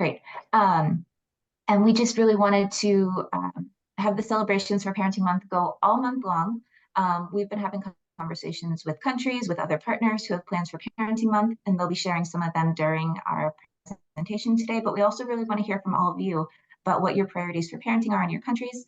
Great. And we just really wanted to have the celebrations for Parenting Month go all month long. We've been having conversations with countries, with other partners who have plans for Parenting Month, and they'll be sharing some of them during our presentation today. But we also really want to hear from all of you about what your priorities for parenting are in your countries,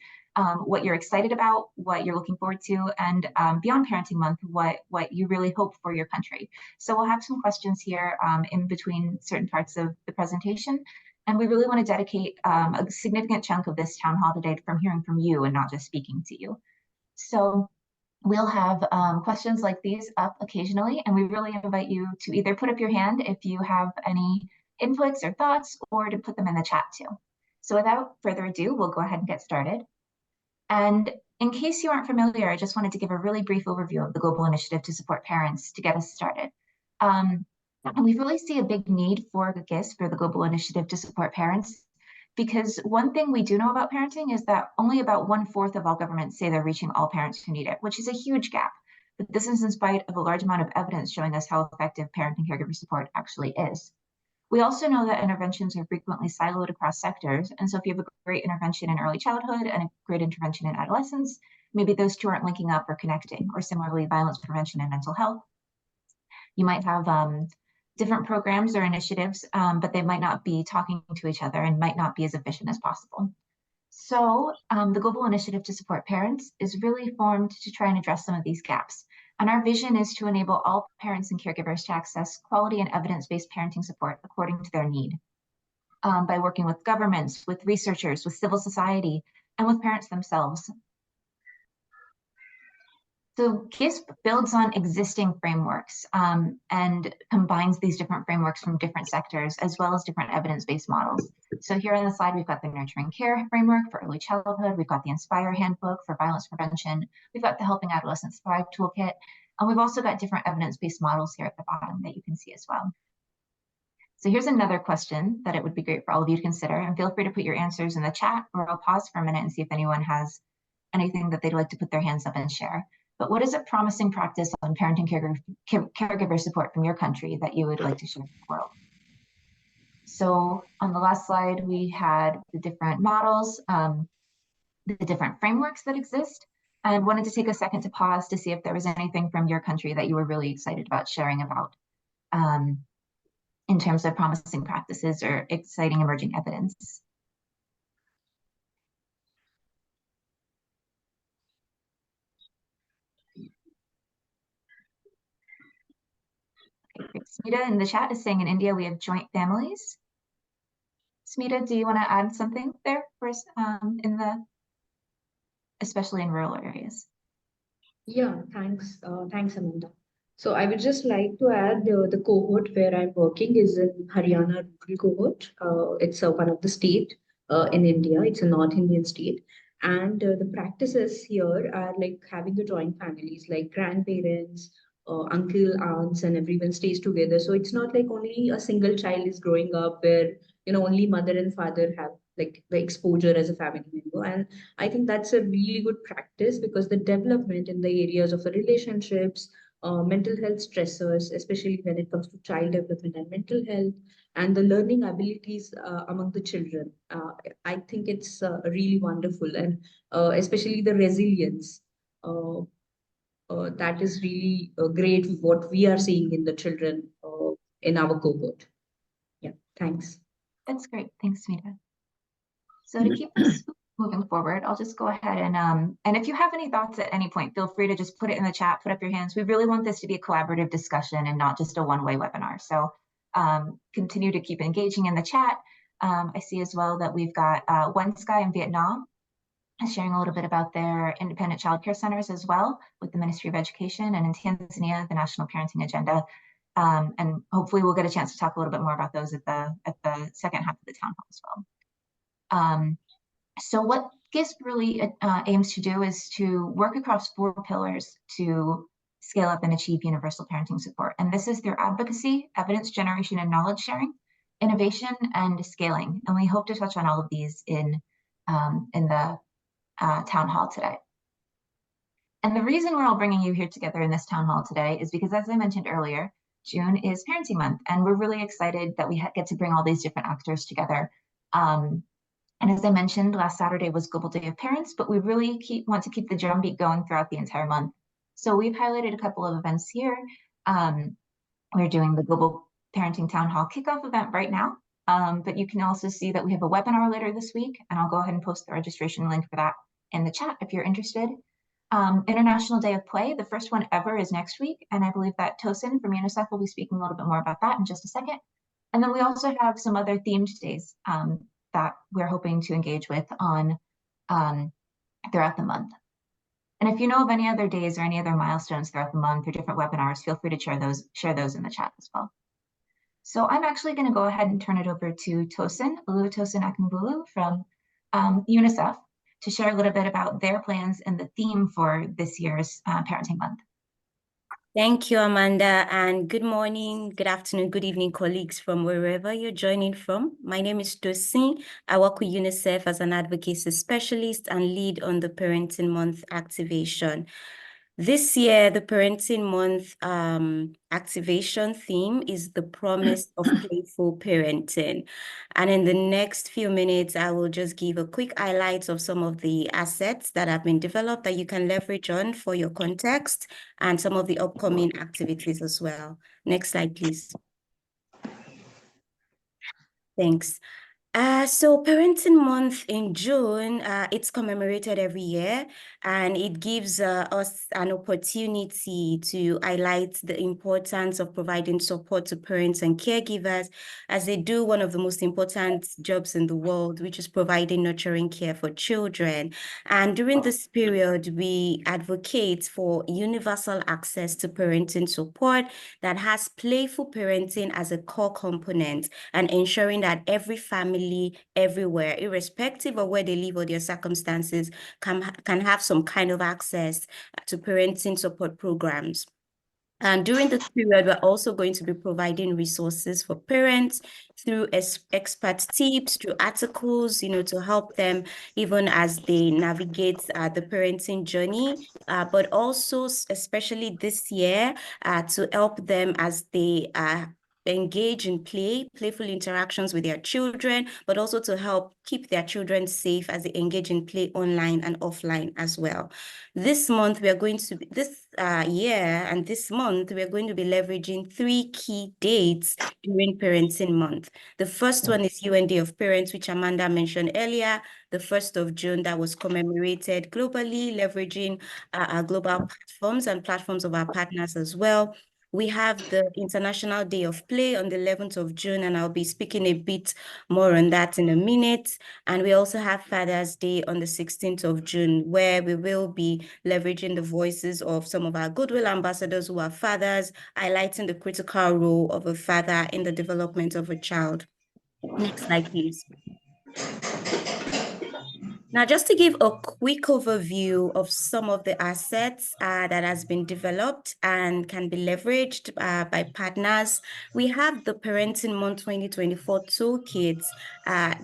what you're excited about, what you're looking forward to, and beyond Parenting Month, what you really hope for your country. So we'll have some questions here in between certain parts of the presentation. And we really want to dedicate a significant chunk of this town hall today from hearing from you and not just speaking to you. So we'll have questions like these up occasionally, and we really invite you to either put up your hand if you have any inputs or thoughts, or to put them in the chat too. So without further ado, we'll go ahead and get started. And in case you aren't familiar, I just wanted to give a really brief overview of the Global Initiative to Support Parents to get us started. And we really see a big need for GISP, for the Global Initiative to Support Parents, because one thing we do know about parenting is that only about 1/4 of all governments say they're reaching all parents who need it, which is a huge gap. But this is in spite of a large amount of evidence showing us how effective parenting caregiver support actually is. We also know that interventions are frequently siloed across sectors. And so if you have a great intervention in early childhood and a great intervention in adolescence, maybe those two aren't linking up or connecting. Or similarly, violence prevention and mental health. You might have different programs or initiatives, but they might not be talking to each other and might not be as efficient as possible. So the Global Initiative to Support Parents is really formed to try and address some of these gaps. And our vision is to enable all parents and caregivers to access quality and evidence-based parenting support according to their need, by working with governments, with researchers, with civil society, and with parents themselves. So GISP builds on existing frameworks and combines these different frameworks from different sectors, as well as different evidence-based models. So here on the slide, we've got the Nurturing Care Framework for early childhood. We've got the Inspire Handbook for violence prevention. We've got the Helping Adolescents Thrive Toolkit. And we've also got different evidence-based models here at the bottom that you can see as well. So here's another question that it would be great for all of you to consider. And feel free to put your answers in the chat, or I'll pause for a minute and see if anyone has anything that they'd like to put their hands up and share. But what is a promising practice on parenting caregiver support from your country that you would like to share with the world? So on the last slide, we had the different models, the different frameworks that exist, and wanted to take a second to pause to see if there was anything from your country that you were really excited about sharing about in terms of promising practices or exciting emerging evidence. Okay, Smita in the chat is saying in India we have joint families. Smita, do you want to add something there for us, especially in rural areas? Yeah, thanks, Amanda. So I would just like to add the cohort where I'm working is in Haryana rural cohort. It's one of the state in India. It's a North Indian state. And the practices here are like having a joint families, like grandparents, uncle, aunts, and everyone stays together. So it's not like only a single child is growing up where, only mother and father have like the exposure as a family member. And I think that's a really good practice because the development in the areas of the relationships, mental health stressors, especially when it comes to child development and mental health, and the learning abilities among the children. I think it's really wonderful, and especially the resilience. That is really great what we are seeing in the children in our cohort. Yeah, thanks. That's great. Thanks, Smita. So to keep this moving forward, I'll just go ahead and if you have any thoughts at any point, feel free to just put it in the chat, put up your hands. We really want this to be a collaborative discussion and not just a one-way webinar. So continue to keep engaging in the chat. I see as well that we've got One Sky in Vietnam sharing a little bit about their independent childcare centers as well with the Ministry of Education, and in Tanzania, the National Parenting Agenda. And hopefully we'll get a chance to talk a little bit more about those at the second half of the town hall as well. So what GISP really aims to do is to work across 4 pillars to scale up and achieve universal parenting support. And this is through advocacy, evidence generation and knowledge sharing, innovation, and scaling. And we hope to touch on all of these in the town hall today. And the reason we're all bringing you here together in this town hall today is because, as I mentioned earlier, June is Parenting Month, and we're really excited that we get to bring all these different actors together. And as I mentioned, last Saturday was Global Day of Parents, but we really want to keep the drumbeat going throughout the entire month. So we've highlighted a couple of events here. We're doing the Global Parenting Town Hall kickoff event right now, but you can also see that we have a webinar later this week, and I'll go ahead and post the registration link for that in the chat if you're interested. International Day of Play, the first one ever, is next week, and I believe that Tosin from UNICEF will be speaking a little bit more about that in just a second. And then we also have some other themed days that we're hoping to engage with on throughout the month. And if you know of any other days or any other milestones throughout the month or different webinars, feel free to share those in the chat as well. So I'm actually going to go ahead and turn it over to Tosin Akingbulu from UNICEF to share a little bit about their plans and the theme for this year's Parenting Month. Thank you, Amanda, and good morning, good afternoon, good evening, colleagues from wherever you're joining from. My name is Tosin. I work with UNICEF as an advocacy specialist and lead on the Parenting Month activation. This year, the Parenting Month activation theme is the promise of playful parenting. And in the next few minutes, I will just give a quick highlight of some of the assets that have been developed that you can leverage on for your context and some of the upcoming activities as well. Next slide, please. Thanks. So Parenting Month in June, it's commemorated every year, and it gives us an opportunity to highlight the importance of providing support to parents and caregivers as they do one of the most important jobs in the world, which is providing nurturing care for children. And during this period, we advocate for universal access to parenting support that has playful parenting as a core component and ensuring that every family everywhere, irrespective of where they live or their circumstances, can have some kind of access to parenting support programs. And during this period, we're also going to be providing resources for parents through expert tips, through articles, to help them even as they navigate the parenting journey, but also, especially this year, to help them as they engage in playful interactions with their children, but also to help keep their children safe as they engage in play online and offline as well. This month, we are going to be, this year and this month, we are going to be leveraging 3 key dates during Parenting Month. The first one is UN Day of Parents, which Amanda mentioned earlier, the 1st of June, that was commemorated globally, leveraging our global platforms and platforms of our partners as well. We have the International Day of Play on the 11th of June, and I'll be speaking a bit more on that in a minute. And we also have Father's Day on the 16th of June, where we will be leveraging the voices of some of our goodwill ambassadors who are fathers, highlighting the critical role of a father in the development of a child. Next slide, please. Now, just to give a quick overview of some of the assets that has been developed and can be leveraged by partners, we have the Parenting Month 2024 Toolkit.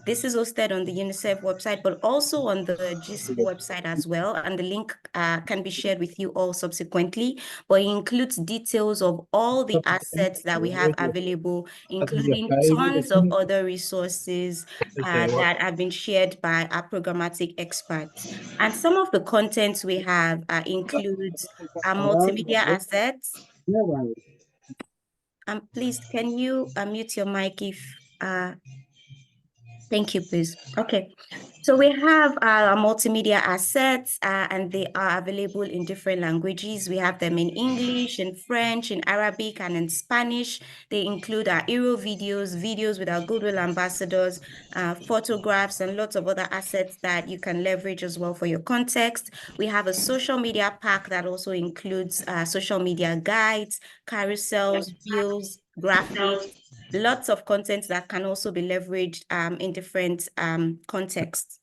This is hosted on the UNICEF website, but also on the GISP website as well. And the link can be shared with you all subsequently, but it includes details of all the assets that we have available, including tons of other resources that have been shared by our programmatic experts. And some of the contents we have includes our multimedia assets. Please, can you mute your mic if, thank you, please. Okay. So we have our multimedia assets and they are available in different languages. We have them in English, in French, in Arabic, and in Spanish. They include our hero videos, videos with our goodwill ambassadors, photographs, and lots of other assets that you can leverage as well for your context. We have a social media pack that also includes social media guides, carousels, reels, graphics, lots of content that can also be leveraged in different contexts.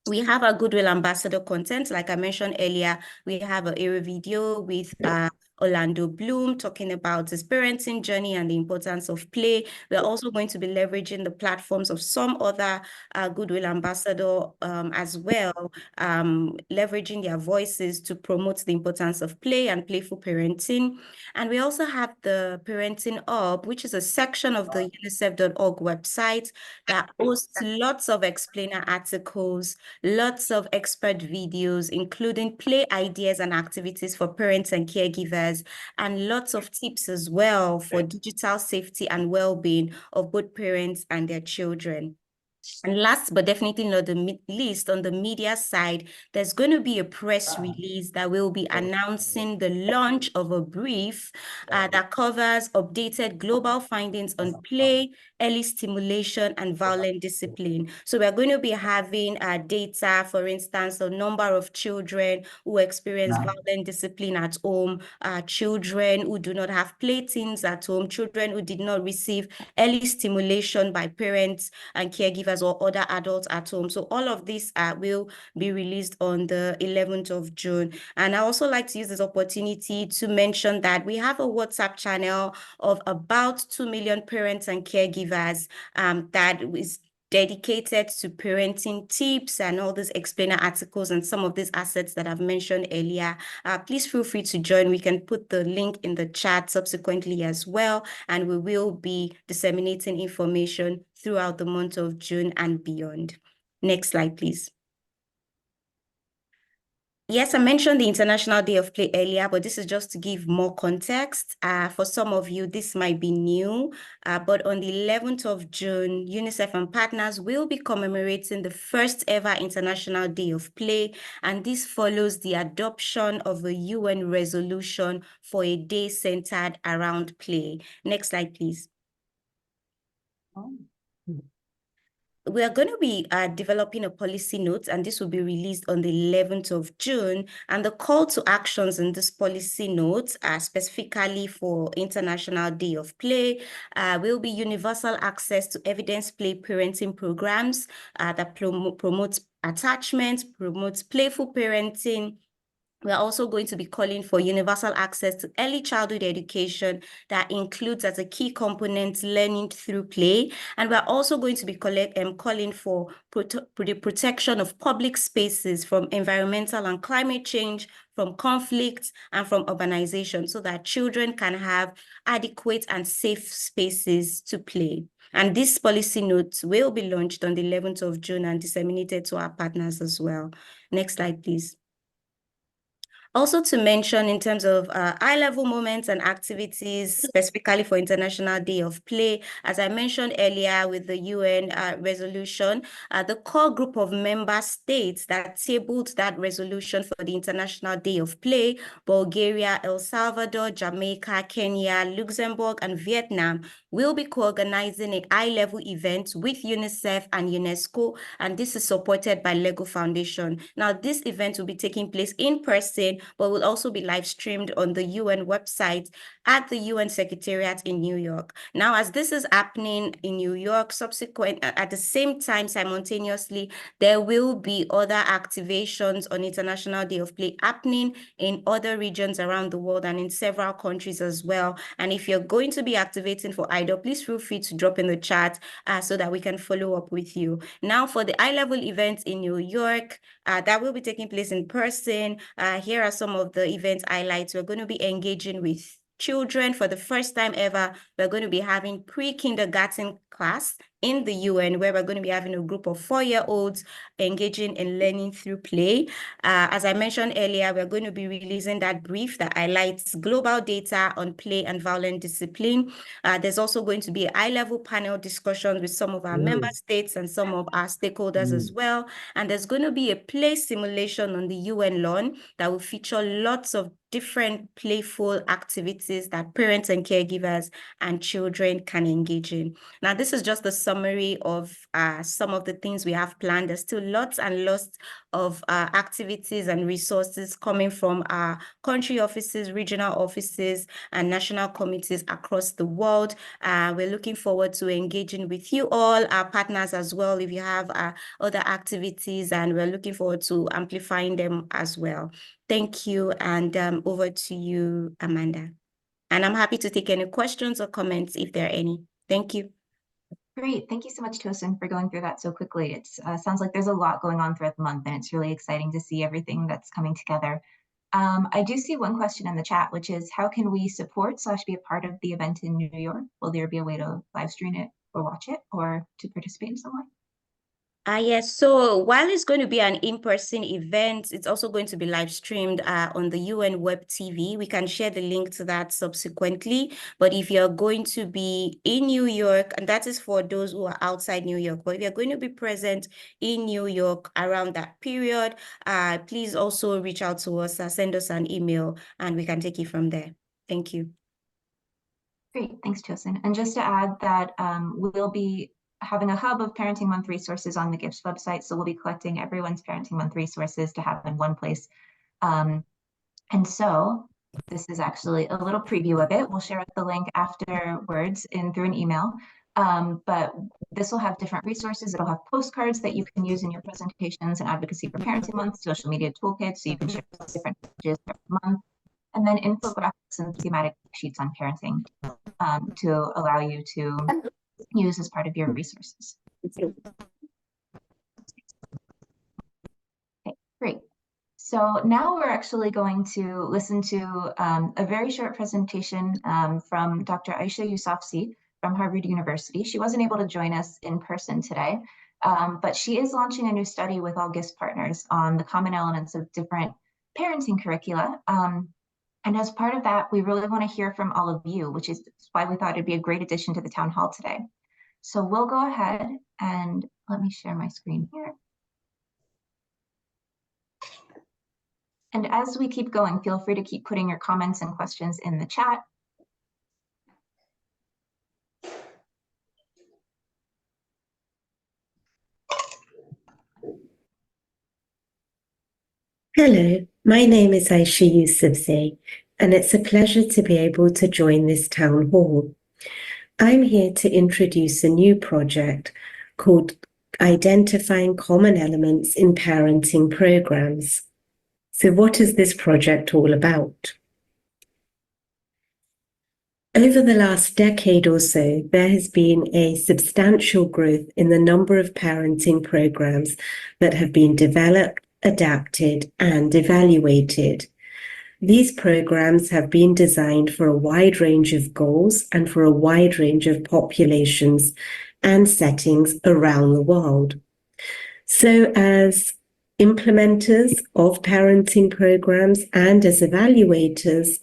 We have our goodwill ambassador content. Like I mentioned earlier, we have a hero video with Orlando Bloom, talking about his parenting journey and the importance of play. We're also going to be leveraging the platforms of some other Goodwill ambassador as well, leveraging their voices to promote the importance of play and playful parenting. And we also have the Parenting Hub, which is a section of the unicef.org website that hosts lots of explainer articles, lots of expert videos, including play ideas and activities for parents and caregivers, and lots of tips as well for digital safety and well-being of both parents and their children. And last but definitely not the least, on the media side, there's going to be a press release that will be announcing the launch of a brief that covers updated global findings on play, early stimulation, and violent discipline. So we're going to be having data, for instance, the number of children who experience violent discipline at home, children who do not have playthings at home, children who did not receive early stimulation by parents and caregivers or other adults at home. So all of this will be released on the 11th of June. And I also like to use this opportunity to mention that we have a WhatsApp channel of about 2 million parents and caregivers that is dedicated to parenting tips and all these explainer articles and some of these assets that I've mentioned earlier. Please feel free to join. We can put the link in the chat subsequently as well, and we will be disseminating information throughout the month of June and beyond. Next slide, please. Yes, I mentioned the International Day of Play earlier, but this is just to give more context. For some of you, this might be new, but on the 11th of June, UNICEF and partners will be commemorating the first ever International Day of Play, and this follows the adoption of a UN resolution for a day centered around play. Next slide, please. We are going to be developing a policy note, and this will be released on the 11th of June. And the call to actions in this policy note, specifically for International Day of Play, will be universal access to evidence-based parenting programs that promotes attachment, promotes playful parenting. We're also going to be calling for universal access to early childhood education that includes as a key component learning through play. And we're also going to be calling for the protection of public spaces from environmental and climate change, from conflict, and from urbanization, so that children can have adequate and safe spaces to play. And this policy note will be launched on the 11th of June and disseminated to our partners as well. Next slide, please. Also to mention in terms of high-level moments and activities, specifically for International Day of Play, as I mentioned earlier with the UN resolution, the core group of member states that tabled that resolution for the International Day of Play, Bulgaria, El Salvador, Jamaica, Kenya, Luxembourg, and Vietnam, will be co-organizing a high-level event with UNICEF and UNESCO, and this is supported by Lego Foundation. Now, this event will be taking place in person, but will also be live streamed on the UN website at the UN Secretariat in New York. Now, as this is happening in New York, at the same time, simultaneously, there will be other activations on International Day of Play happening in other regions around the world and in several countries as well. And if you're going to be activating for IDOL, please feel free to drop in the chat so that we can follow up with you. Now, for the high-level events in New York, that will be taking place in person. Here are some of the event highlights. We're going to be engaging with children for the first time ever. We're going to be having pre-kindergarten class in the UN, where we're going to be having a group of 4-year-olds engaging in learning through play. As I mentioned earlier, we're going to be releasing that brief that highlights global data on play and violent discipline. There's also going to be a high-level panel discussion with some of our member states and some of our stakeholders as well. And there's going to be a play simulation on the UN lawn that will feature lots of different playful activities that parents and caregivers and children can engage in. Now, this is just the summary of some of the things we have planned. There's still lots and lots of activities and resources coming from our country offices, regional offices, and national committees across the world. We're looking forward to engaging with you all, our partners as well, if you have other activities, and we're looking forward to amplifying them as well. Thank you, and over to you, Amanda. And I'm happy to take any questions or comments if there are any. Thank you. Great. Thank you so much, Tosin, for going through that so quickly. It sounds like there's a lot going on throughout the month, and it's really exciting to see everything that's coming together. I do see one question in the chat, which is, how can we support / be a part of the event in New York? Will there be a way to live stream it or watch it or to participate in some way? Yes, so while it's going to be an in-person event, it's also going to be live streamed on the UN Web TV. We can share the link to that subsequently. But if you're going to be in New York, and that is for those who are outside New York, but if you're going to be present in New York around that period, please also reach out to us, send us an email, and we can take it from there. Thank you. Great, thanks, Tosin. And just to add that we'll be having a hub of Parenting Month resources on the GISP website. So we'll be collecting everyone's Parenting Month resources to have in one place. And so this is actually a little preview of it. We'll share the link afterwards through an email. But this will have different resources. It'll have postcards that you can use in your presentations and advocacy for Parenting Month, social media toolkits, so you can share different messages every month, and then infographics and thematic sheets on parenting to allow you to use as part of your resources. Okay, great. So now we're actually going to listen to a very short presentation from Dr. Aisha Yousafzai from Harvard University. She wasn't able to join us in person today, but she is launching a new study with all GISP partners on the common elements of different parenting curricula. And as part of that, we really want to hear from all of you, which is why we thought it'd be a great addition to the town hall today. So we'll go ahead and let me share my screen here. And as we keep going, feel free to keep putting your comments and questions in the chat. Hello, my name is Aisha Yousafzai, and it's a pleasure to be able to join this town hall. I'm here to introduce a new project called Identifying Common Elements in Parenting Programs. So what is this project all about? Over the last decade or so, there has been a substantial growth in the number of parenting programs that have been developed, adapted, and evaluated. These programs have been designed for a wide range of goals and for a wide range of populations and settings around the world. So as implementers of parenting programs and as evaluators,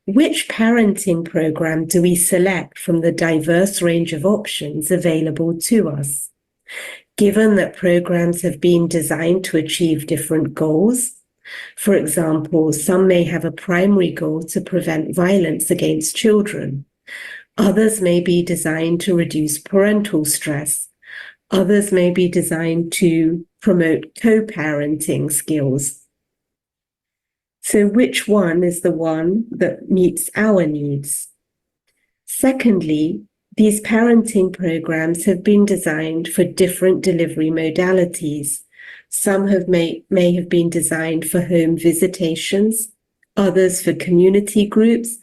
which parenting program do we select from the diverse range of options available to us? Given that programs have been designed to achieve different goals, for example, some may have a primary goal to prevent violence against children. Others may be designed to reduce parental stress. Others may be designed to promote co-parenting skills. So which one is the one that meets our needs? Secondly, these parenting programs have been designed for different delivery modalities. Some may have been designed for home visitations, others for community groups,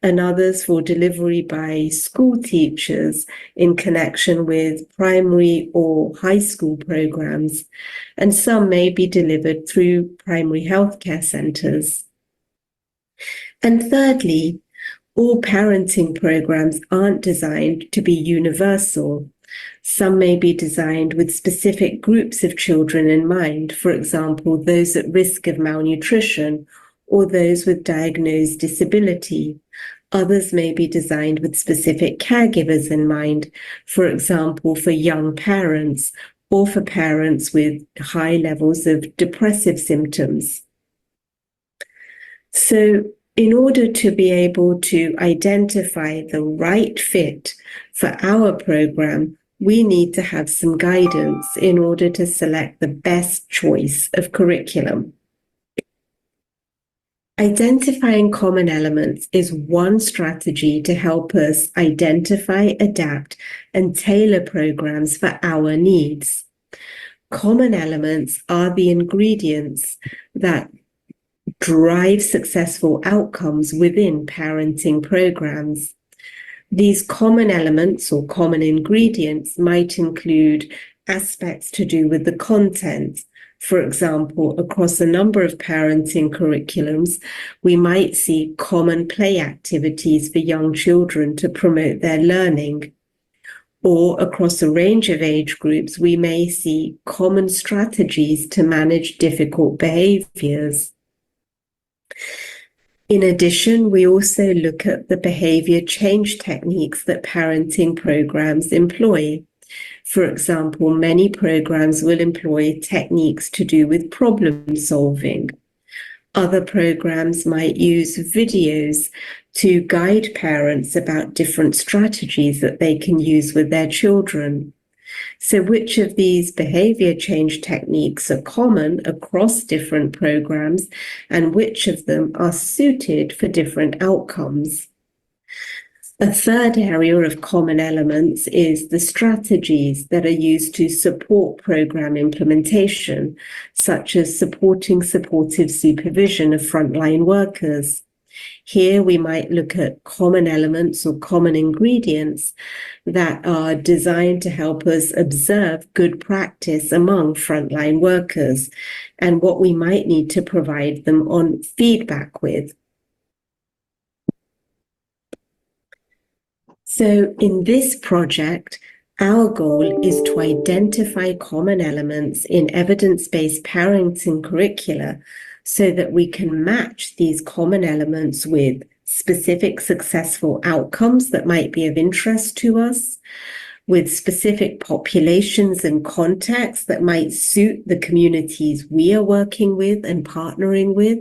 and others for delivery by school teachers in connection with primary or high school programs, and some may be delivered through primary healthcare centres. And thirdly, all parenting programs aren't designed to be universal. Some may be designed with specific groups of children in mind, for example, those at risk of malnutrition or those with diagnosed disability. Others may be designed with specific caregivers in mind, for example, for young parents or for parents with high levels of depressive symptoms. So, in order to be able to identify the right fit for our program, we need to have some guidance in order to select the best choice of curriculum. Identifying common elements is one strategy to help us identify, adapt, and tailor programs for our needs. Common elements are the ingredients that drive successful outcomes within parenting programs. These common elements or common ingredients might include aspects to do with the content. For example, across a number of parenting curriculums, we might see common play activities for young children to promote their learning. Or across a range of age groups, we may see common strategies to manage difficult behaviors. In addition, we also look at the behavior change techniques that parenting programs employ. For example, many programs will employ techniques to do with problem solving. Other programs might use videos to guide parents about different strategies that they can use with their children. So which of these behavior change techniques are common across different programs, and which of them are suited for different outcomes? A third area of common elements is the strategies that are used to support program implementation, such as supporting supportive supervision of frontline workers. Here we might look at common elements or common ingredients that are designed to help us observe good practice among frontline workers and what we might need to provide them on feedback with. So in this project, our goal is to identify common elements in evidence-based parenting curricula so that we can match these common elements with specific successful outcomes that might be of interest to us, with specific populations and contexts that might suit the communities we are working with and partnering with,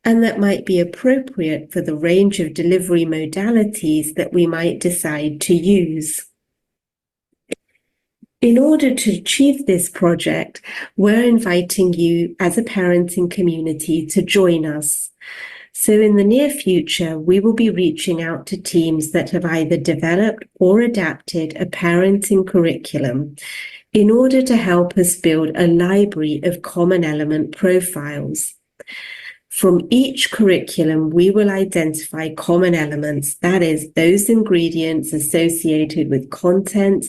and that might be appropriate for the range of delivery modalities that we might decide to use. In order to achieve this project, we're inviting you as a parenting community to join us. So in the near future, we will be reaching out to teams that have either developed or adapted a parenting curriculum in order to help us build a library of common element profiles. From each curriculum, we will identify common elements, that is, those ingredients associated with content,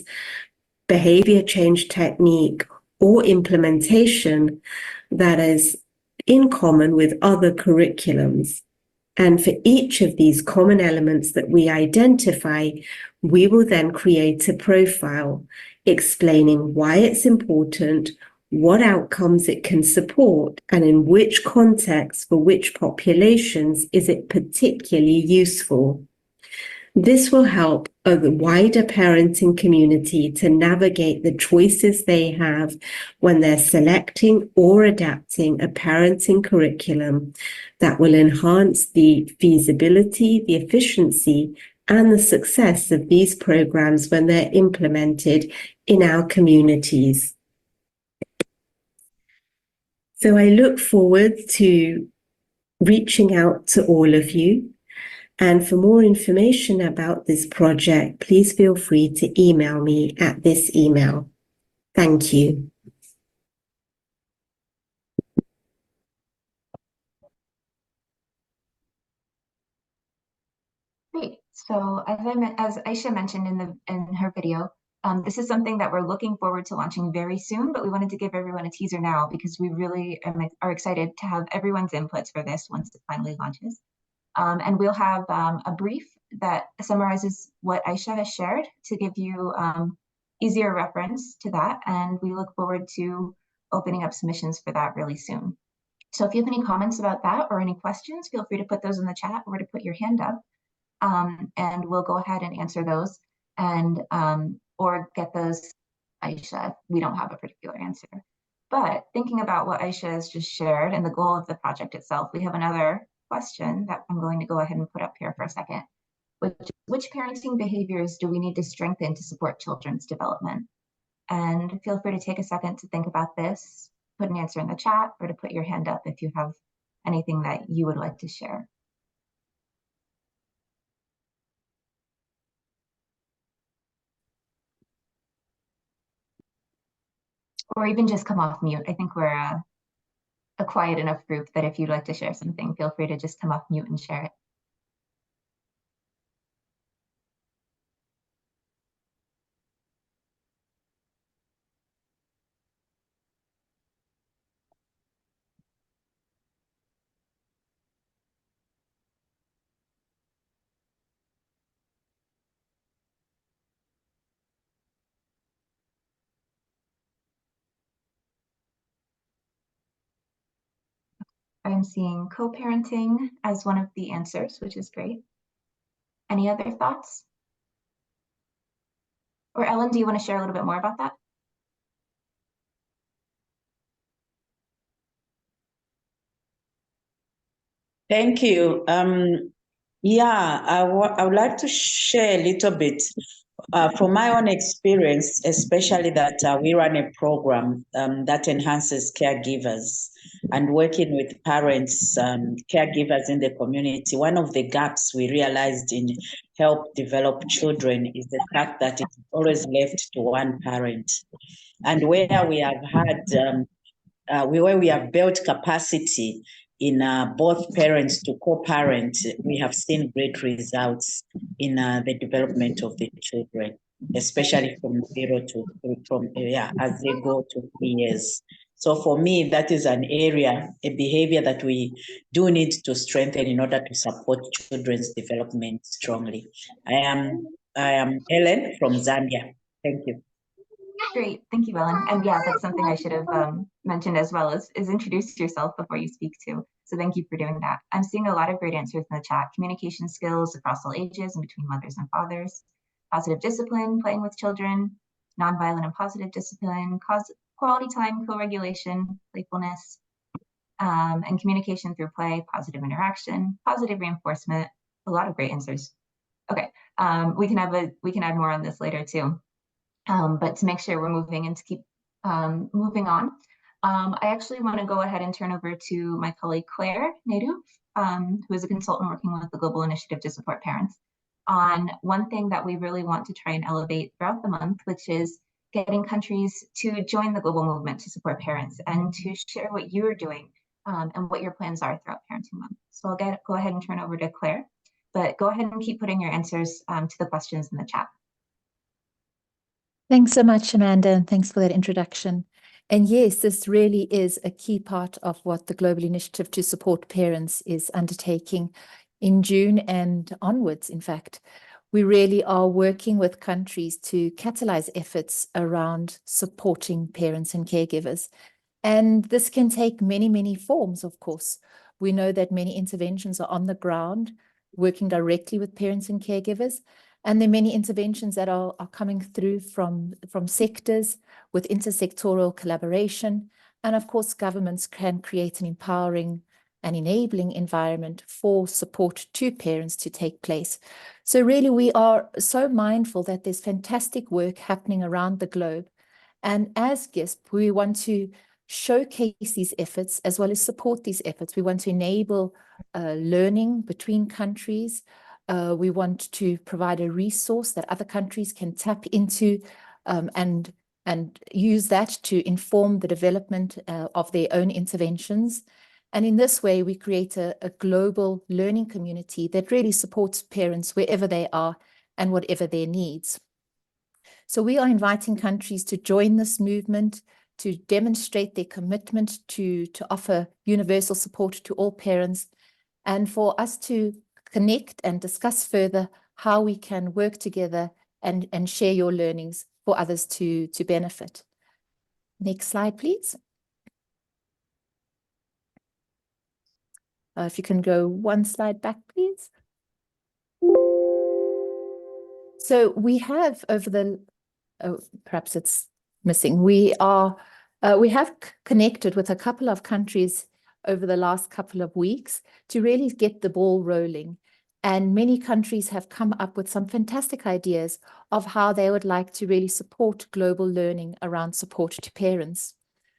behavior change technique, or implementation that is in common with other curriculums. And for each of these common elements that we identify, we will then create a profile explaining why it's important, what outcomes it can support, and in which context for which populations is it particularly useful. This will help a wider parenting community to navigate the choices they have when they're selecting or adapting a parenting curriculum that will enhance the feasibility, the efficiency, and the success of these programs when they're implemented in our communities. So I look forward to reaching out to all of you. And for more information about this project, please feel free to email me at this email. Thank you. Great. So as Aisha mentioned in her video, this is something that we're looking forward to launching very soon, but we wanted to give everyone a teaser now because we really are excited to have everyone's inputs for this once it finally launches. And we'll have a brief that summarizes what Aisha has shared to give you easier reference to that. And we look forward to opening up submissions for that really soon. So if you have any comments about that or any questions, feel free to put those in the chat or to put your hand up. And we'll go ahead and answer those and or get those, Aisha, if we don't have a particular answer. But thinking about what Aisha has just shared and the goal of the project itself, we have another question that I'm going to go ahead and put up here for a second, which which parenting behaviors do we need to strengthen to support children's development? And feel free to take a second to think about this, put an answer in the chat, or to put your hand up if you have anything that you would like to share. Or even just come off mute. I think we're a quiet enough group that if you'd like to share something, feel free to just come off mute and share it. I'm seeing co-parenting as one of the answers, which is great. Any other thoughts? Or Ellen, do you want to share a little bit more about that? Thank you. Yeah, I would like to share a little bit from my own experience, especially that we run a program that enhances caregivers and working with parents, caregivers in the community. One of the gaps we realized in help develop children is the fact that it's always left to one parent. And where we have had where we have built capacity in both parents to co-parent, we have seen great results in the development of the children, especially from 0 to as they go to 3 years. So for me, that is an area, a behavior that we do need to strengthen in order to support children's development strongly. I am Ellen from Zambia. Thank you. Great, thank you, Ellen. And yeah, that's something I should have mentioned as well, is introduce yourself before you speak too. So thank you for doing that. I'm seeing a lot of great answers in the chat. Communication skills across all ages and between mothers and fathers, positive discipline, playing with children, nonviolent and positive discipline, quality time, co-regulation, playfulness, and communication through play, positive interaction, positive reinforcement. A lot of great answers. Okay, we can add more on this later too. But to make sure we're moving and to keep moving on, I actually want to go ahead and turn over to my colleague Claire Nadu, who is a consultant working with the Global Initiative to Support Parents, on one thing that we really want to try and elevate throughout the month, which is getting countries to join the global movement to support parents and to share what you're doing and what your plans are throughout Parenting Month. So I'll go ahead and turn over to Claire, but go ahead and keep putting your answers to the questions in the chat. Thanks so much, Amanda, and thanks for that introduction. And yes, this really is a key part of what the Global Initiative to Support Parents is undertaking in June and onwards, in fact. We really are working with countries to catalyze efforts around supporting parents and caregivers. And this can take many, many forms, of course. We know that many interventions are on the ground, working directly with parents and caregivers. And there are many interventions that are coming through from sectors with intersectoral collaboration. And of course, governments can create an empowering and enabling environment for support to parents to take place. So really, we are so mindful that there's fantastic work happening around the globe. And as GISP, we want to showcase these efforts as well as support these efforts. We want to enable learning between countries. We want to provide a resource that other countries can tap into and use that to inform the development of their own interventions. And in this way, we create a global learning community that really supports parents wherever they are and whatever their needs. So we are inviting countries to join this movement, to demonstrate their commitment to offer universal support to all parents, and for us to connect and discuss further how we can work together and share your learnings for others to benefit. Next slide, please. If you can go one slide back, please. So we have over the, perhaps it's missing. We have connected with a couple of countries over the last couple of weeks to really get the ball rolling. And many countries have come up with some fantastic ideas of how they would like to really support global learning around support to parents.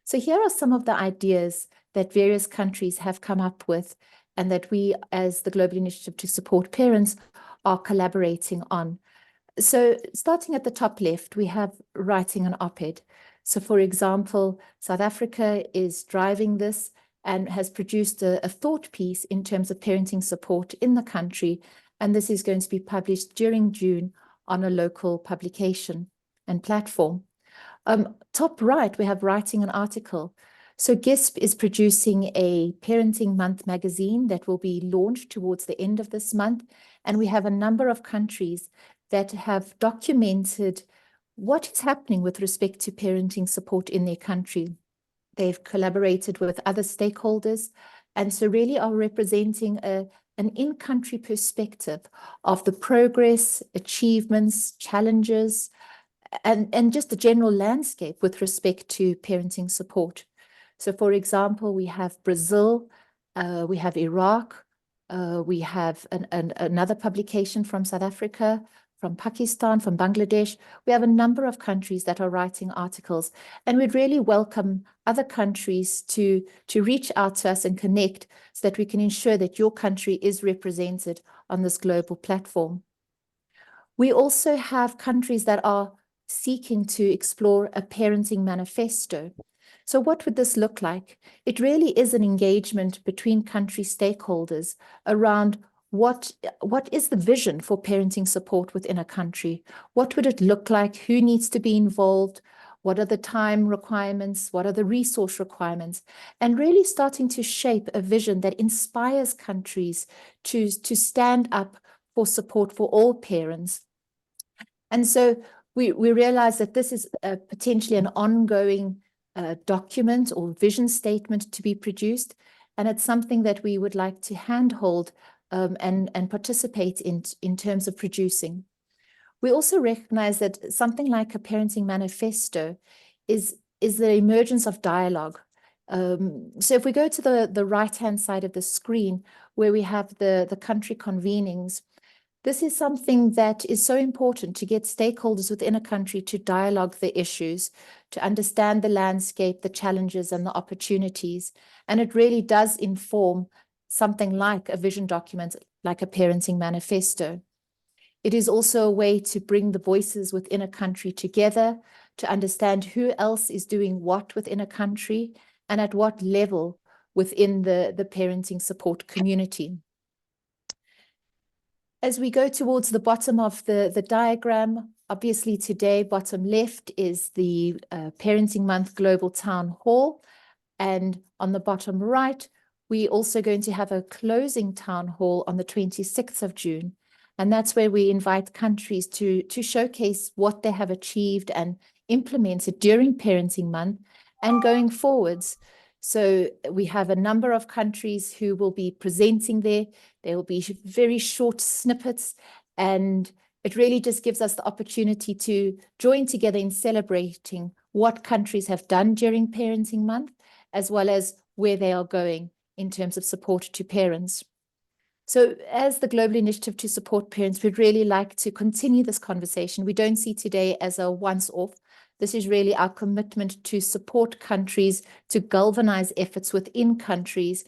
So here are some of the ideas that various countries have come up with and that we, as the Global Initiative to Support Parents, are collaborating on. So starting at the top left, we have writing an op-ed. So for example, South Africa is driving this and has produced a thought piece in terms of parenting support in the country. And this is going to be published during June on a local publication and platform. Top right, we have writing an article. So GISP is producing a Parenting Month magazine that will be launched towards the end of this month. And we have a number of countries that have documented what is happening with respect to parenting support in their country. They've collaborated with other stakeholders, and so really are representing an in-country perspective of the progress, achievements, challenges, and just the general landscape with respect to parenting support. So for example, we have Brazil, we have Iraq, we have another publication from South Africa, from Pakistan, from Bangladesh. We have a number of countries that are writing articles, and we'd really welcome other countries to reach out to us and connect so that we can ensure that your country is represented on this global platform. We also have countries that are seeking to explore a parenting manifesto. So what would this look like? It really is an engagement between country stakeholders around what is the vision for parenting support within a country? What would it look like? Who needs to be involved? What are the time requirements? What are the resource requirements? And really starting to shape a vision that inspires countries to stand up for support for all parents. And so we realize that this is potentially an ongoing document or vision statement to be produced. And it's something that we would like to handhold and participate in terms of producing. We also recognize that something like a parenting manifesto is the emergence of dialogue. So if we go to the right-hand side of the screen, where we have the country convenings, this is something that is so important to get stakeholders within a country to dialogue the issues, to understand the landscape, the challenges, and the opportunities. And it really does inform something like a vision document, like a parenting manifesto. It is also a way to bring the voices within a country together, to understand who else is doing what within a country and at what level within the parenting support community. As we go towards the bottom of the diagram, obviously today, bottom left is the Parenting Month Global Town Hall. And on the bottom right, we're also going to have a closing town hall on the 26th of June. And that's where we invite countries to showcase what they have achieved and implemented during Parenting Month and going forwards. So we have a number of countries who will be presenting there. There will be very short snippets, and it really just gives us the opportunity to join together in celebrating what countries have done during Parenting Month, as well as where they are going in terms of support to parents. So as the Global Initiative to Support Parents, we'd really like to continue this conversation. We don't see today as a once-off. This is really our commitment to support countries, to galvanize efforts within countries,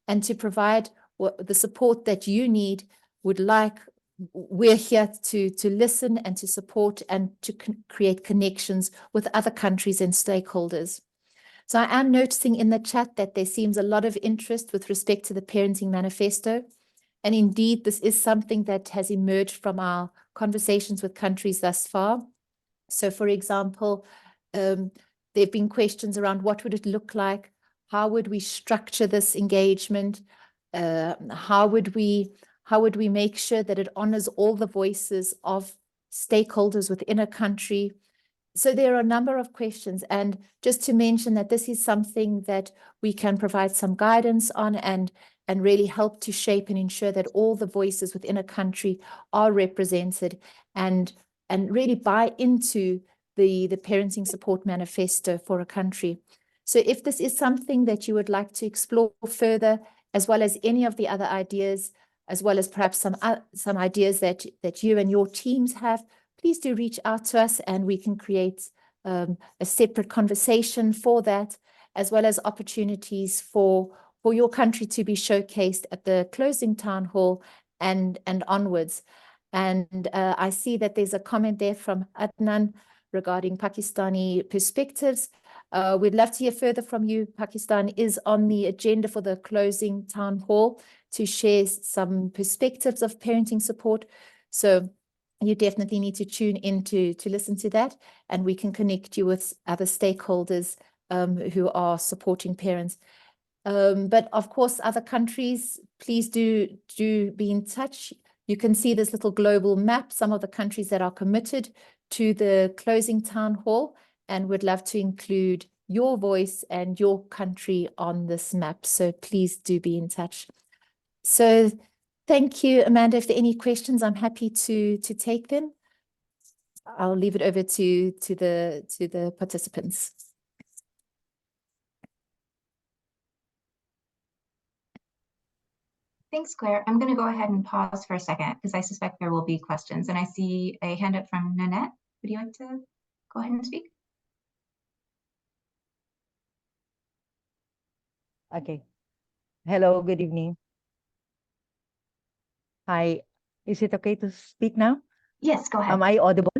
and to provide the support that you need, would like. We're here to listen and to support and to create connections with other countries and stakeholders. So I am noticing in the chat that there seems a lot of interest with respect to the Parenting Manifesto. And indeed, this is something that has emerged from our conversations with countries thus far. So for example, there have been questions around what would it look like? How would we structure this engagement? How would we make sure that it honors all the voices of stakeholders within a country? So there are a number of questions, and just to mention that this is something that we can provide some guidance on and really help to shape and ensure that all the voices within a country are represented and really buy into the Parenting Support Manifesto for a country. So if this is something that you would like to explore further, as well as any of the other ideas, as well as perhaps some ideas that you and your teams have, please do reach out to us and we can create a separate conversation for that, as well as opportunities for your country to be showcased at the closing town hall and onwards. And I see that there's a comment there from Adnan regarding Pakistani perspectives. We'd love to hear further from you. Pakistan is on the agenda for the closing town hall to share some perspectives of parenting support. So you definitely need to tune in to listen to that, and we can connect you with other stakeholders who are supporting parents. But of course, other countries, please do be in touch. You can see this little global map, some of the countries that are committed to the closing town hall, and would love to include your voice and your country on this map. So please do be in touch. So thank you, Amanda. If there are any questions, I'm happy to take them. I'll leave it over to the participants. Thanks, Claire. I'm going to go ahead and pause for a second because I suspect there will be questions. And I see a hand up from Nanette. Would you like to go ahead and speak? Okay. Hello, good evening. Hi. Is it okay to speak now? Yes, go ahead. Am I audible?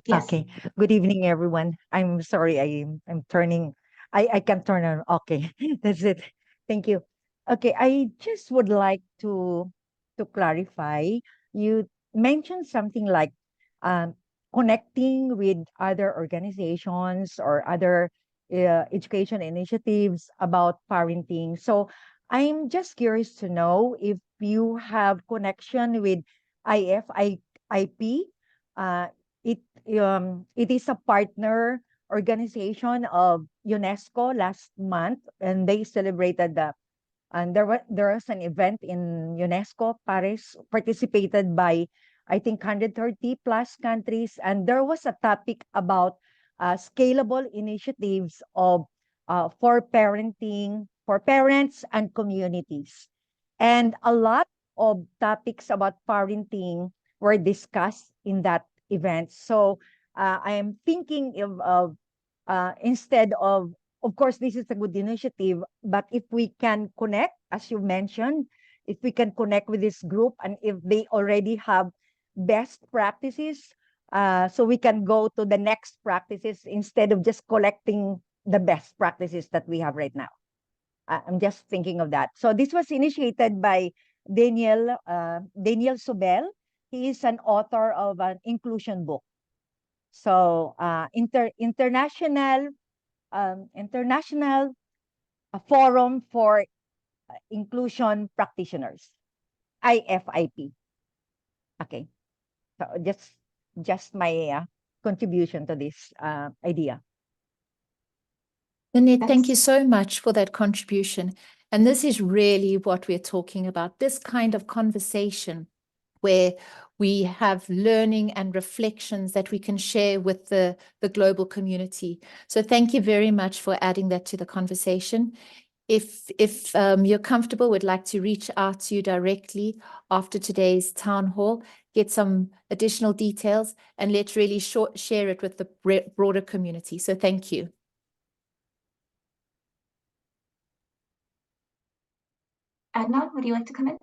Yes. Okay. Good evening, everyone. I'm sorry, I'm turning. I can't turn on. Okay, that's it. Thank you. Okay, I just would like to clarify. You mentioned something like connecting with other organizations or other education initiatives about parenting. So I'm just curious to know if you have connection with IFIP. It is a partner organization of UNESCO last month, and they celebrated and there was an event in UNESCO Paris, participated by I think 130 plus countries, and there was a topic about scalable initiatives of for parenting, for parents and communities, and a lot of topics about parenting were discussed in that event. So I am thinking of instead of course, this is a good initiative, but if we can connect, as you mentioned, if we can connect with this group and if they already have best practices, so we can go to the next practices instead of just collecting the best practices that we have right now. I'm just thinking of that. So this was initiated by Daniel Sobel. He is an author of an inclusion book. So international forum for inclusion practitioners, IFIP. Okay, so just my contribution to this idea. Nanette, thank you so much for that contribution. And this is really what we're talking about, this kind of conversation where we have learning and reflections that we can share with the global community. So thank you very much for adding that to the conversation. If you're comfortable, we'd like to reach out to you directly after today's town hall, get some additional details, and let's really share it with the broader community. So thank you. Adnan, would you like to come in?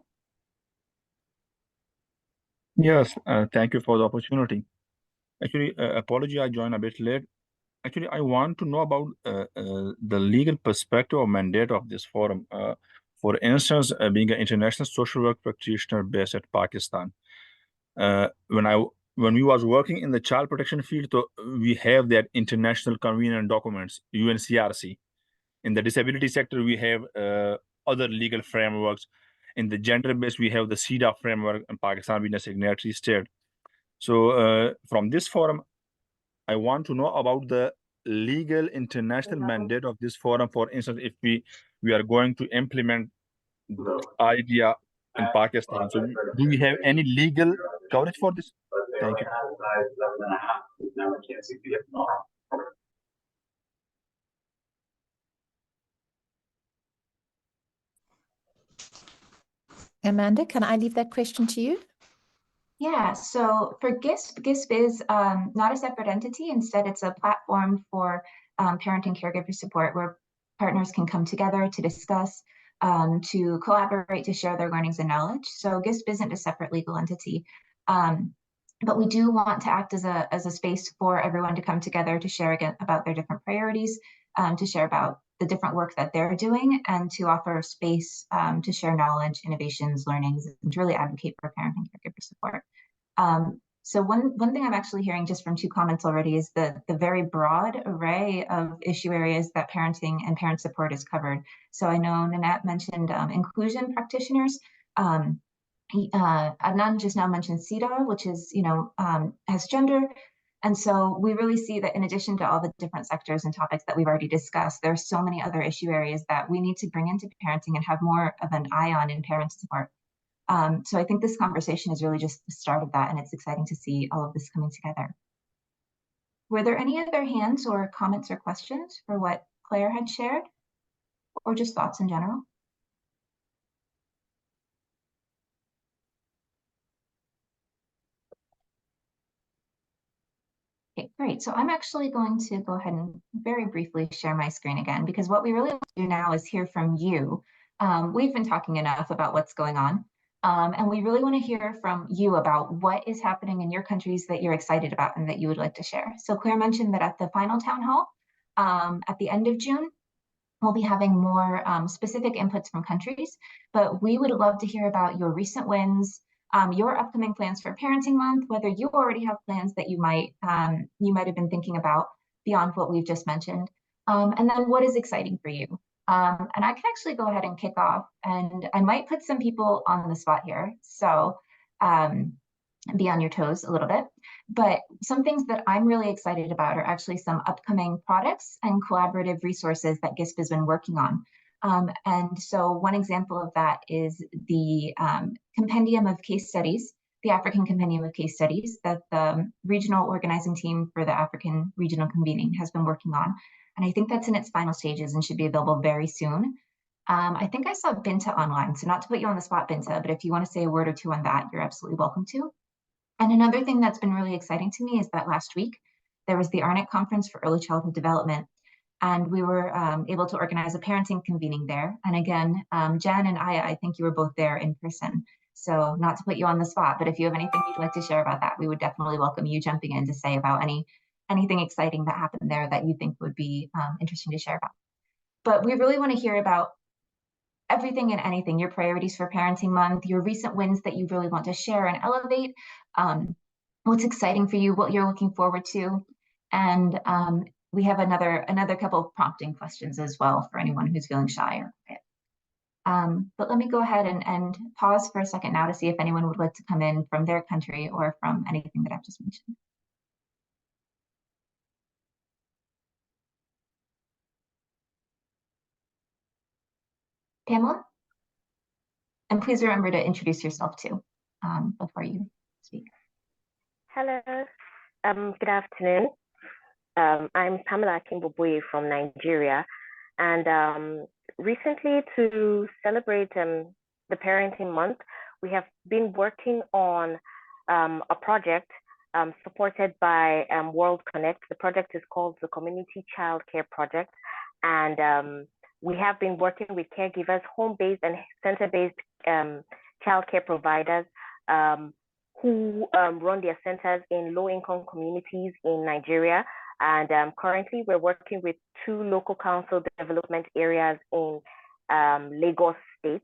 Yes, thank you for the opportunity. Actually, apology, I joined a bit late. Actually, I want to know about the legal perspective or mandate of this forum. For instance, being an international social work practitioner based at Pakistan, when we was working in the child protection field, so we have that international convenient documents, UNCRC. In the disability sector, we have other legal frameworks. In the gender-based, we have the CEDA framework, and Pakistan being a signatory state. So from this forum, I want to know about the legal international mandate of this forum. For instance, if we are going to implement the idea in Pakistan, so do we have any legal coverage for this? Thank you. Amanda, can I leave that question to you? Yeah, so for GISP, GISP is not a separate entity. Instead, it's a platform for parenting caregiver support where partners can come together to discuss, to collaborate, to share their learnings and knowledge. So GISP isn't a separate legal entity. But we do want to act as a space for everyone to come together to share again about their different priorities, to share about the different work that they're doing, and to offer space to share knowledge, innovations, learnings, and to really advocate for parenting caregiver support. So one thing I'm actually hearing just from 2 comments already is the very broad array of issue areas that parenting and parent support is covered. So I know Nanette mentioned inclusion practitioners. Adnan just now mentioned CEDA, which is, has gender. And so we really see that in addition to all the different sectors and topics that we've already discussed, there are so many other issue areas that we need to bring into parenting and have more of an eye on in parent support. So I think this conversation is really just the start of that, and it's exciting to see all of this coming together. Were there any other hands or comments or questions for what Claire had shared, or just thoughts in general? Okay, great. So I'm actually going to go ahead and very briefly share my screen again, because what we really want to do now is hear from you. We've been talking enough about what's going on, and we really want to hear from you about what is happening in your countries that you're excited about and that you would like to share. So Claire mentioned that at the final town hall at the end of June, we'll be having more specific inputs from countries, but we would love to hear about your recent wins, your upcoming plans for Parenting Month, whether you already have plans that you might have been thinking about beyond what we've just mentioned, and then what is exciting for you. And I can actually go ahead and kick off, and I might put some people on the spot here, so be on your toes a little bit. But some things that I'm really excited about are actually some upcoming products and collaborative resources that GISP has been working on. And so one example of that is the compendium of case studies, the African Compendium of Case Studies that the regional organizing team for the African Regional Convening has been working on. And I think that's in its final stages and should be available very soon. I think I saw Binta online, so not to put you on the spot, Binta, but if you want to say a word or 2 on that, you're absolutely welcome to. And another thing that's been really exciting to me is that last week, there was the ARNIC Conference for Early Childhood Development, and we were able to organize a parenting convening there. And again, Jen and I think you were both there in person. So not to put you on the spot, but if you have anything you'd like to share about that, we would definitely welcome you jumping in to say about anything exciting that happened there that you think would be interesting to share about. But we really want to hear about everything and anything, your priorities for Parenting Month, your recent wins that you really want to share and elevate, what's exciting for you, what you're looking forward to. And we have another couple of prompting questions as well for anyone who's feeling shy or quiet. But let me go ahead and pause for a second now to see if anyone would like to come in from their country or from anything that I've just mentioned. Pamela? And please remember to introduce yourself too before you speak. Hello, good afternoon. I'm Pamela Kimboboye from Nigeria, and recently to celebrate the Parenting Month, we have been working on a project supported by World Connect. The project is called the Community Child Care Project, and we have been working with caregivers, home-based and center-based childcare providers who run their centers in low-income communities in Nigeria. And currently, we're working with 2 local council development areas in Lagos State,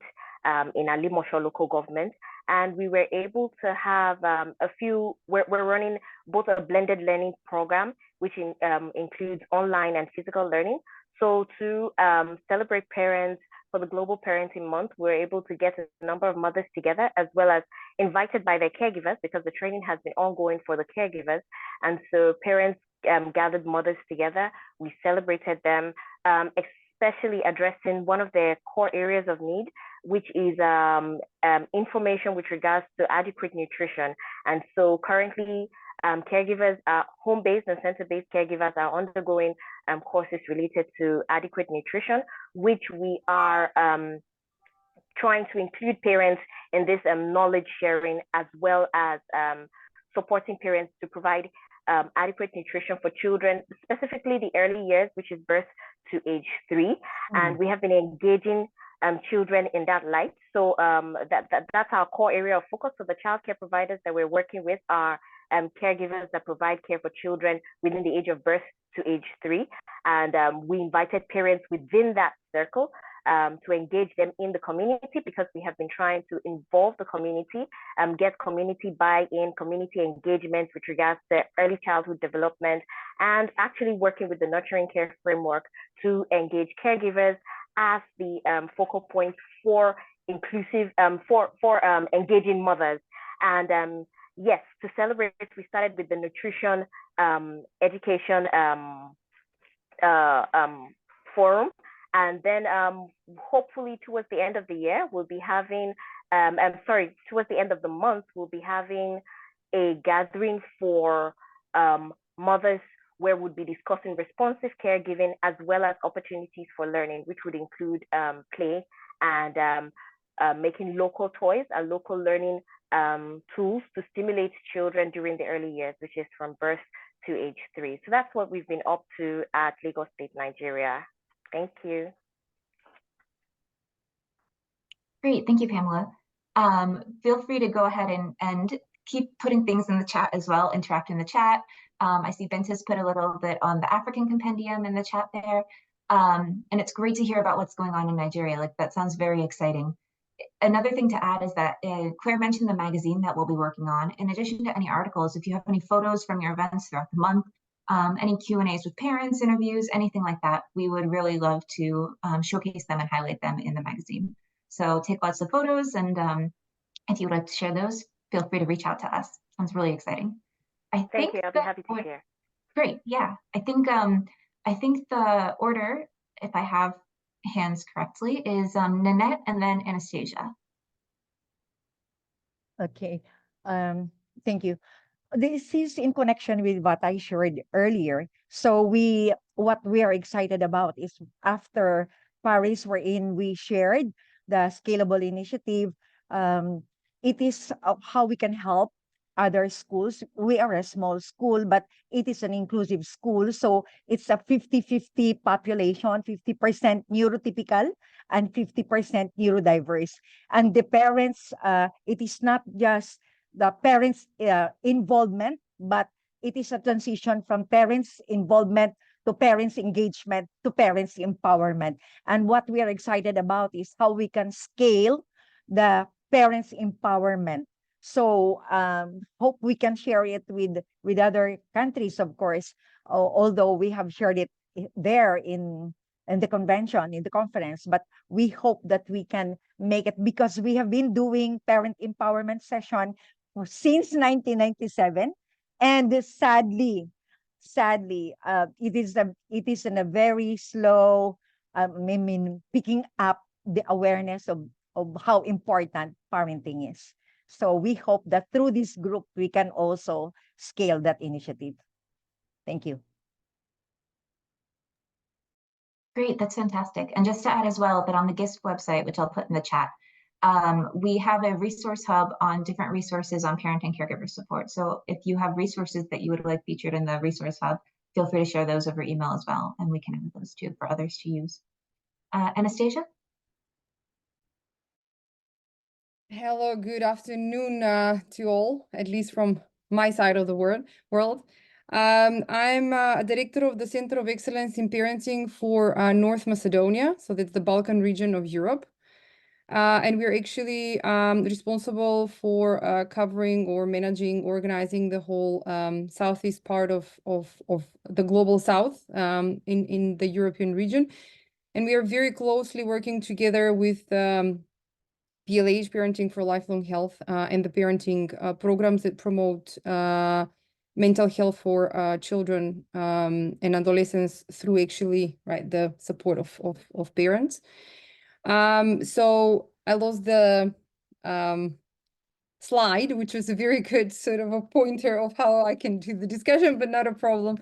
in Alimosho local government. And we were able to have we're running both a blended learning program, which includes online and physical learning. So to celebrate parents for the Global Parenting Month, we're able to get a number of mothers together, as well as invited by their caregivers, because the training has been ongoing for the caregivers. And so parents gathered mothers together. We celebrated them, especially addressing one of their core areas of need, which is information with regards to adequate nutrition. And so currently, caregivers, home-based and center-based caregivers are undergoing courses related to adequate nutrition, which we are trying to include parents in this knowledge sharing, as well as supporting parents to provide adequate nutrition for children, specifically the early years, which is birth to age 3. And we have been engaging children in that light. So that's our core area of focus. So the childcare providers that we're working with are caregivers that provide care for children within the age of birth to age 3. And we invited parents within that circle to engage them in the community, because we have been trying to involve the community, get community buy-in, community engagement with regards to early childhood development, and actually working with the nurturing care framework to engage caregivers as the focal point for inclusive, for engaging mothers. And yes, to celebrate, we started with the nutrition education forum. And then hopefully towards the end of the year, we'll be having, towards the end of the month, we'll be having a gathering for mothers where we'll be discussing responsive caregiving as well as opportunities for learning, which would include play and making local toys and local learning tools to stimulate children during the early years, which is from birth to age 3. So that's what we've been up to at Lagos State, Nigeria. Thank you. Great, thank you, Pamela. Feel free to go ahead and keep putting things in the chat as well, interact in the chat. I see Ventus put a little bit on the African compendium in the chat there. And it's great to hear about what's going on in Nigeria. Like, that sounds very exciting. Another thing to add is that Claire mentioned the magazine that we'll be working on. In addition to any articles, if you have any photos from your events throughout the month, any Q&As with parents, interviews, anything like that, we would really love to showcase them and highlight them in the magazine. So take lots of photos, and if you would like to share those, feel free to reach out to us. Sounds really exciting. Thank you. I'll be happy to share. Great. Yeah, I think the order, if I have hands correctly, is Nanette and then Anastasia. Okay. Thank you. This is in connection with what I shared earlier. So what we are excited about is, after Paris wherein we shared the scalable initiative, it is how we can help other schools. We are a small school, but it is an inclusive school. So it's a 50-50 population, 50% neurotypical and 50% neurodiverse. And the parents, it is not just the parents' involvement, but it is a transition from parents' involvement to parents' engagement to parents' empowerment. And what we are excited about is how we can scale the parents' empowerment. So hope we can share it with other countries, of course, although we have shared it there in the convention, in the conference, but we hope that we can make it, because we have been doing parent empowerment session since 1997, and sadly, it is in a very slow, picking up the awareness of how important parenting is. So we hope that through this group, we can also scale that initiative. Thank you. Great, that's fantastic. And just to add as well, that on the GISP website, which I'll put in the chat, we have a resource hub on different resources on parent and caregiver support. So if you have resources that you would like featured in the resource hub, feel free to share those over email as well, and we can add those too for others to use. Anastasia? Hello, good afternoon to all, at least from my side of the world. I'm a director of the Center of Excellence in Parenting for North Macedonia, so that's the Balkan region of Europe. And we're actually responsible for covering or managing, organizing the whole southeast part of the global south in the European region. And we are very closely working together with PLH, Parenting for Lifelong Health, and the parenting programs that promote mental health for children and adolescents through actually, the support of parents. So I lost the slide, which was a very good sort of a pointer of how I can do the discussion, but not a problem.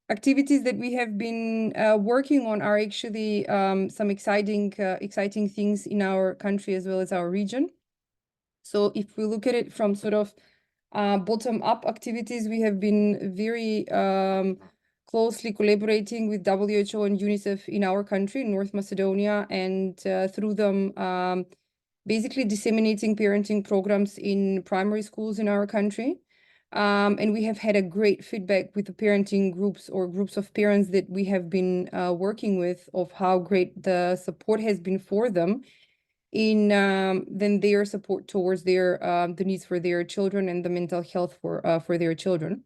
activities that we have been working on are actually some exciting things in our country as well as our region. So if we look at it from sort of bottom-up activities, we have been very closely collaborating with WHO and UNICEF in our country, North Macedonia, and through them basically disseminating parenting programs in primary schools in our country. And we have had a great feedback with the parenting groups or groups of parents that we have been working with of how great the support has been for them in then their support towards their the needs for their children and the mental health for their children.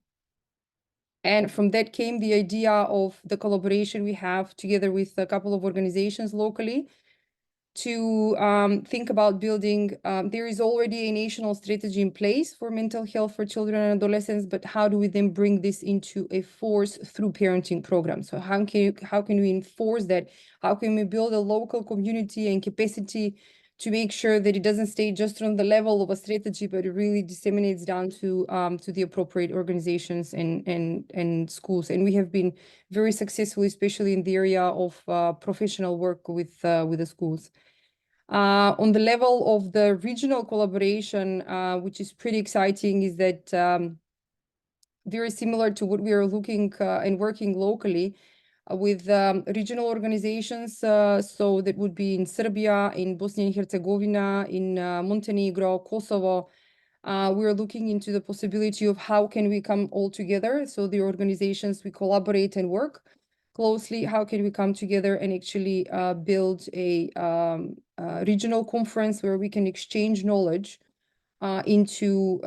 And from that came the idea of the collaboration we have together with a couple of organizations locally to think about building, there is already a national strategy in place for mental health for children and adolescents, but how do we then bring this into a force through parenting programs? So how can we enforce that? How can we build a local community and capacity to make sure that it doesn't stay just on the level of a strategy, but it really disseminates down to the appropriate organizations and schools. And we have been very successful, especially in the area of professional work with the schools. On the level of the regional collaboration, which is pretty exciting, is that very similar to what we are looking and working locally with regional organizations. So that would be in Serbia, in Bosnia and Herzegovina, in Montenegro, Kosovo. We are looking into the possibility of how can we come all together. So the organizations, we collaborate and work closely. How can we come together and actually build a regional conference where we can exchange knowledge into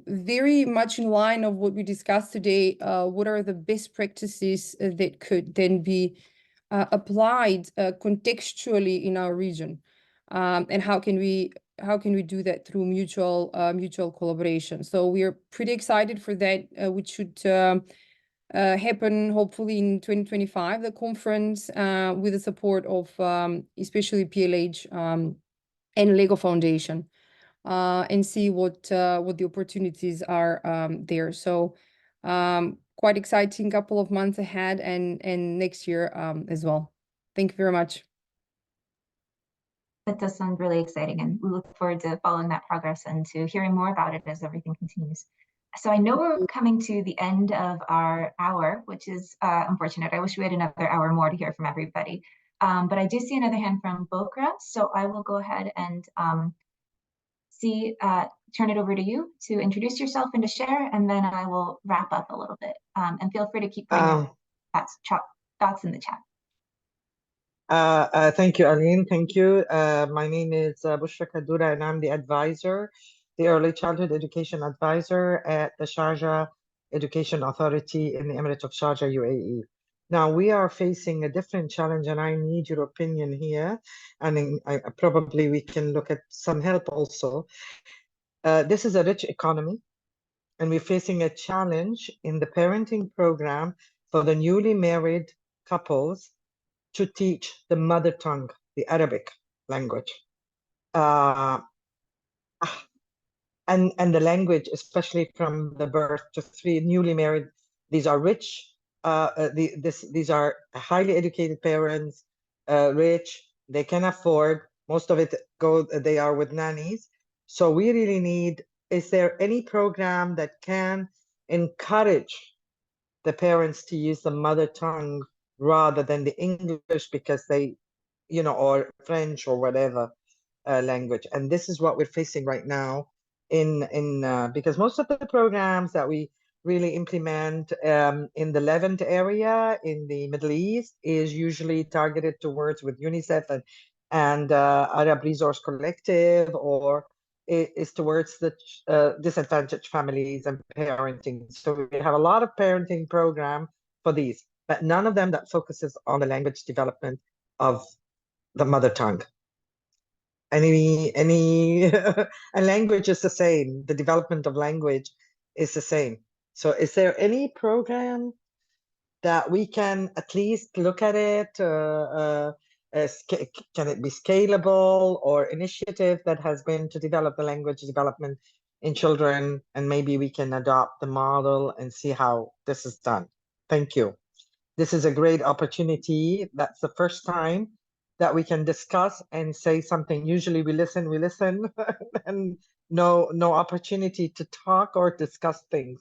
very much in line of what we discussed today. What are the best practices that could then be applied contextually in our region, and how can we do that through mutual collaboration? So we are pretty excited for that, which should happen hopefully in 2025, the conference with the support of especially PLH and Lego Foundation, and see what the opportunities are there. So quite exciting couple of months ahead and next year as well. Thank you very much. That does sound really exciting, and we look forward to following that progress and to hearing more about it as everything continues. So I know we're coming to the end of our hour, which is unfortunate. I wish we had another hour more to hear from everybody. But I do see another hand from Bokra, so I will go ahead and turn it over to you to introduce yourself and to share, and then I will wrap up a little bit. And feel free to keep putting thoughts in the chat. Thank you, Aline. Thank you. My name is Bushra Kadura, and I'm the advisor, the Early Childhood Education Advisor at the Sharjah Education Authority in the Emirate of Sharjah, UAE. Now, we are facing a different challenge, and I need your opinion here. And probably we can look at some help also. This is a rich economy, and we're facing a challenge in the parenting program for the newly married couples to teach the mother tongue, the Arabic language. And the language, especially from the birth to 3 newly married, these are rich, these are highly educated parents, rich, they can afford, most of it they are with nannies. So we really need, is there any program that can encourage the parents to use the mother tongue rather than the English, because they, or French or whatever language? And this is what we're facing right now because most of the programs that we really implement in the Levant area in the Middle East is usually targeted towards with UNICEF and Arab Resource Collective, or is towards the disadvantaged families and parenting. So we have a lot of parenting program for these, but none of them that focuses on the language development of the mother tongue. And language is the same. The development of language is the same. So is there any program that we can at least look at it? Can it be scalable, or initiative that has been to develop the language development in children, and maybe we can adopt the model and see how this is done? Thank you. this is a great opportunity. That's the first time that we can discuss and say something. Usually we listen, and no opportunity to talk or discuss things.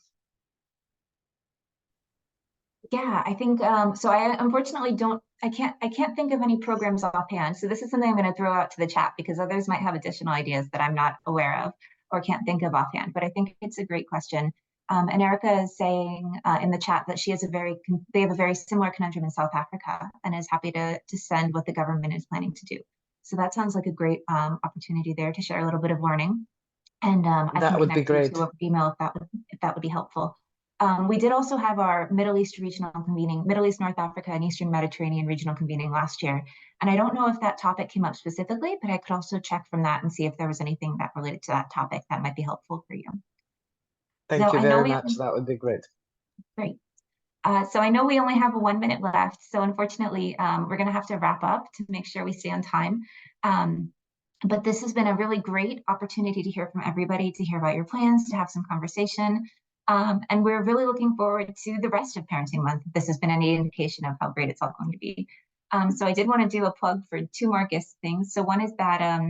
Yeah, I think so. I unfortunately I can't think of any programs offhand. So this is something I'm going to throw out to the chat because others might have additional ideas that I'm not aware of or can't think of offhand. But I think it's a great question. And Erica is saying in the chat that they have a very similar conundrum in South Africa and is happy to send what the government is planning to do. So that sounds like a great opportunity there to share a little bit of learning. And I That can would be connect you great. to an email if that would be helpful. We did also have our Middle East regional convening, Middle East, North Africa, and Eastern Mediterranean regional convening last year. And I don't know if that topic came up specifically, but I could also check from that and see if there was anything that related to that topic that might be helpful for you. Thank you very much. That would be great. Great. So I know we only have 1 minute left. So unfortunately, we're going to have to wrap up to make sure we stay on time. But this has been a really great opportunity to hear from everybody, to hear about your plans, to have some conversation. And we're really looking forward to the rest of Parenting Month. This has been any indication of how great it's all going to be. So I did want to do a plug for 2 more GISP things. So one is that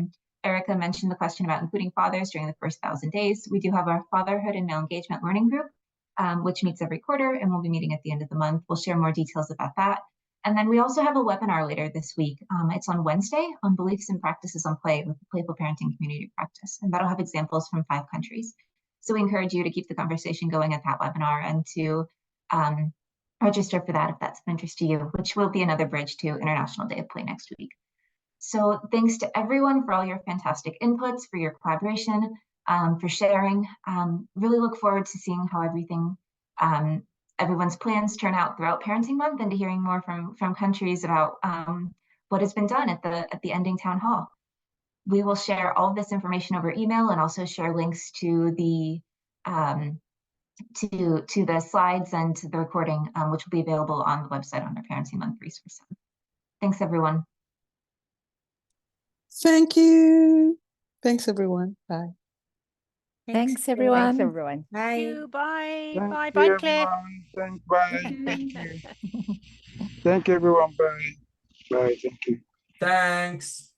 Erica mentioned the question about including fathers during the first 1,000 days. We do have our Fatherhood and Male Engagement Learning Group, which meets every quarter, and we'll be meeting at the end of the month. We'll share more details about that. And then we also have a webinar later this week. It's on Wednesday on beliefs and practices on play with the Playful Parenting Community Practice. And that'll have examples from 5 countries. So we encourage you to keep the conversation going at that webinar and to register for that if that's of interest to you, which will be another bridge to International Day of Play next week. So thanks to everyone for all your fantastic inputs, for your collaboration, for sharing. Really look forward to seeing how everyone's plans turn out throughout Parenting Month and to hearing more from countries about what has been done at the ending town hall. We will share all of this information over email and also share links to the to the slides and to the recording, which will be available on the website under Parenting Month Resource Center. Thanks, everyone. Thank you. Thanks, everyone. Bye. Thanks, everyone. Thanks, everyone. Bye. Bye. Thank Bye. you, Bye, Claire. everyone. Thank, bye. Thank you. Thank you, everyone. Bye. Bye. Thank you. Thanks.